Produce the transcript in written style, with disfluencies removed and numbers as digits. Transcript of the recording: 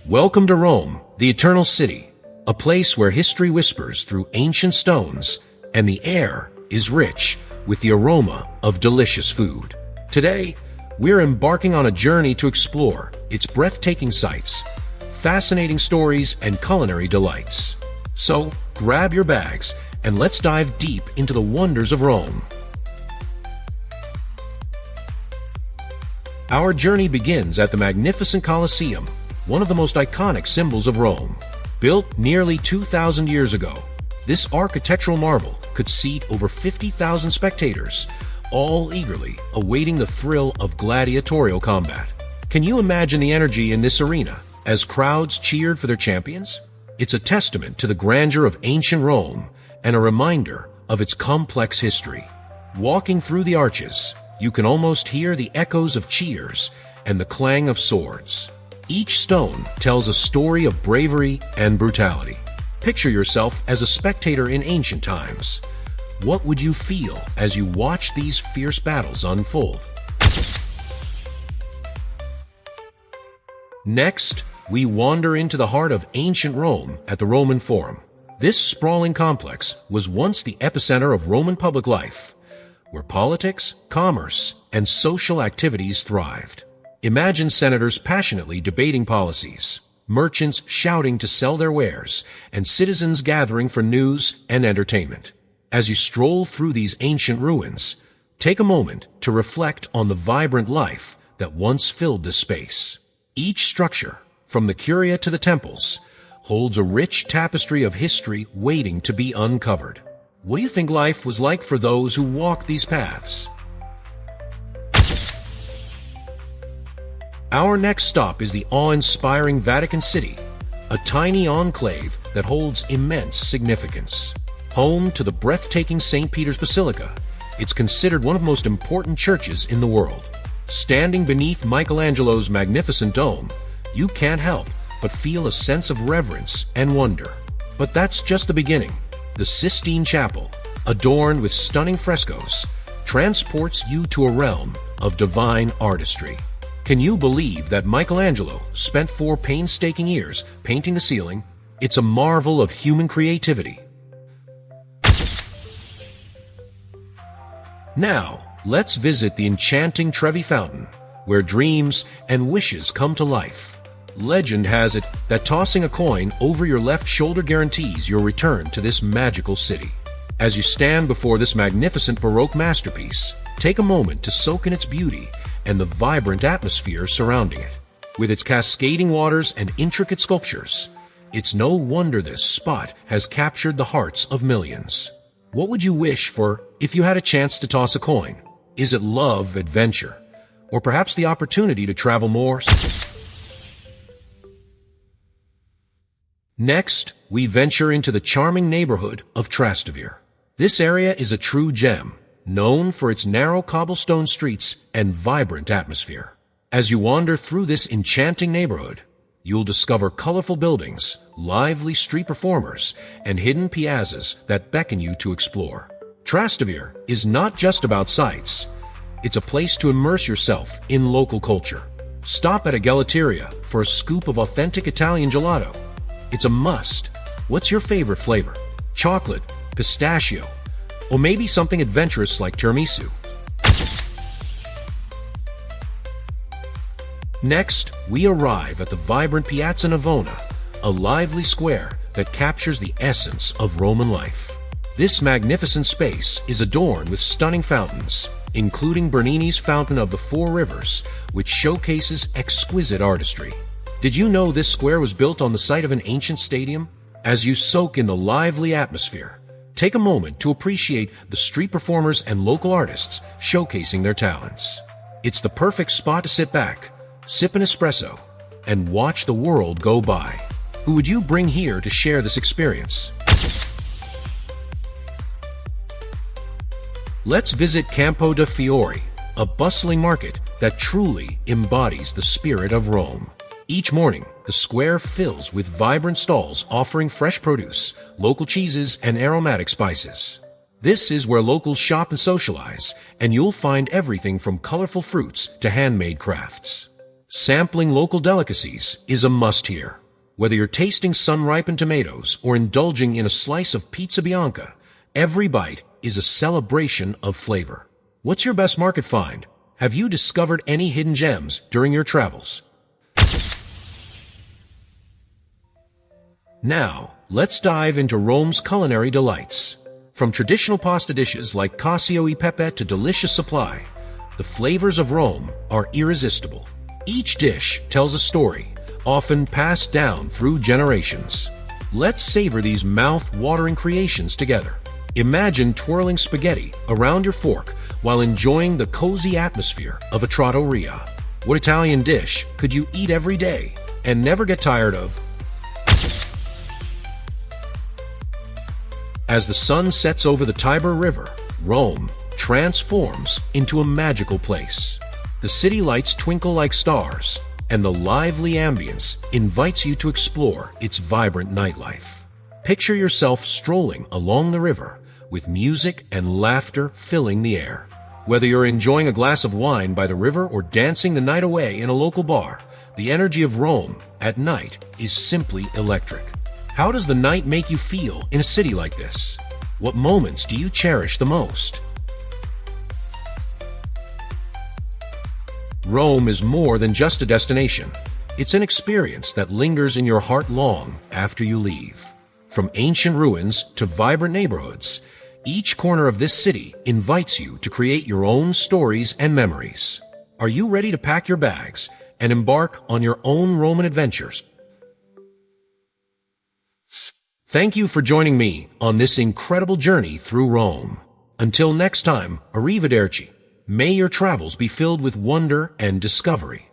Welcome to Rome, the Eternal City, a place where history whispers through ancient stones and the air is rich with the aroma of delicious food. Today, we're embarking on a journey to explore its breathtaking sights, fascinating stories, and culinary delights. So, grab your bags and let's dive deep into the wonders of Rome. Our journey begins at the magnificent Colosseum, one of the most iconic symbols of Rome. Built nearly 2,000 years ago, this architectural marvel could seat over 50,000 spectators, all eagerly awaiting the thrill of gladiatorial combat. Can you imagine the energy in this arena as crowds cheered for their champions? It's a testament to the grandeur of ancient Rome and a reminder of its complex history. Walking through the arches, you can almost hear the echoes of cheers and the clang of swords. Each stone tells a story of bravery and brutality. Picture yourself as a spectator in ancient times. What would you feel as you watch these fierce battles unfold? Next, we wander into the heart of ancient Rome at the Roman Forum. This sprawling complex was once the epicenter of Roman public life, where politics, commerce, and social activities thrived. Imagine senators passionately debating policies, merchants shouting to sell their wares, and citizens gathering for news and entertainment. As you stroll through these ancient ruins, take a moment to reflect on the vibrant life that once filled this space. Each structure, from the curia to the temples, holds a rich tapestry of history waiting to be uncovered. What do you think life was like for those who walked these paths? Our next stop is the awe-inspiring Vatican City, a tiny enclave that holds immense significance. Home to the breathtaking St. Peter's Basilica, it's considered one of the most important churches in the world. Standing beneath Michelangelo's magnificent dome, you can't help but feel a sense of reverence and wonder. But that's just the beginning. The Sistine Chapel, adorned with stunning frescoes, transports you to a realm of divine artistry. Can you believe that Michelangelo spent 4 painstaking years painting the ceiling? It's a marvel of human creativity. Now, let's visit the enchanting Trevi Fountain, where dreams and wishes come to life. Legend has it that tossing a coin over your left shoulder guarantees your return to this magical city. As you stand before this magnificent Baroque masterpiece, take a moment to soak in its beauty and the vibrant atmosphere surrounding it. With its cascading waters and intricate sculptures, it's no wonder this spot has captured the hearts of millions. What would you wish for if you had a chance to toss a coin? Is it love, adventure, or perhaps the opportunity to travel more? Next, we venture into the charming neighborhood of Trastevere. This area is a true gem, known for its narrow cobblestone streets and vibrant atmosphere. As you wander through this enchanting neighborhood, you'll discover colorful buildings, lively street performers, and hidden piazzas that beckon you to explore. Trastevere is not just about sights. It's a place to immerse yourself in local culture. Stop at a gelateria for a scoop of authentic Italian gelato. It's a must. What's your favorite flavor? Chocolate, pistachio, or maybe something adventurous like tiramisu? Next, we arrive at the vibrant Piazza Navona, a lively square that captures the essence of Roman life. This magnificent space is adorned with stunning fountains, including Bernini's Fountain of the Four Rivers, which showcases exquisite artistry. Did you know this square was built on the site of an ancient stadium? As you soak in the lively atmosphere, take a moment to appreciate the street performers and local artists showcasing their talents. It's the perfect spot to sit back, sip an espresso, and watch the world go by. Who would you bring here to share this experience? Let's visit Campo de' Fiori, a bustling market that truly embodies the spirit of Rome. Each morning, the square fills with vibrant stalls offering fresh produce, local cheeses, and aromatic spices. This is where locals shop and socialize, and you'll find everything from colorful fruits to handmade crafts. Sampling local delicacies is a must here. Whether you're tasting sun-ripened tomatoes or indulging in a slice of pizza bianca, every bite is a celebration of flavor. What's your best market find? Have you discovered any hidden gems during your travels? Now, let's dive into Rome's culinary delights. From traditional pasta dishes like cacio e pepe to delicious supply, the flavors of Rome are irresistible. Each dish tells a story, often passed down through generations. Let's savor these mouth-watering creations together. Imagine twirling spaghetti around your fork while enjoying the cozy atmosphere of a trattoria. What Italian dish could you eat every day and never get tired of? As the sun sets over the Tiber River, Rome transforms into a magical place. The city lights twinkle like stars, and the lively ambience invites you to explore its vibrant nightlife. Picture yourself strolling along the river with music and laughter filling the air. Whether you're enjoying a glass of wine by the river or dancing the night away in a local bar, the energy of Rome at night is simply electric. How does the night make you feel in a city like this? What moments do you cherish the most? Rome is more than just a destination. It's an experience that lingers in your heart long after you leave. From ancient ruins to vibrant neighborhoods, each corner of this city invites you to create your own stories and memories. Are you ready to pack your bags and embark on your own Roman adventures? Thank you for joining me on this incredible journey through Rome. Until next time, arrivederci. May your travels be filled with wonder and discovery.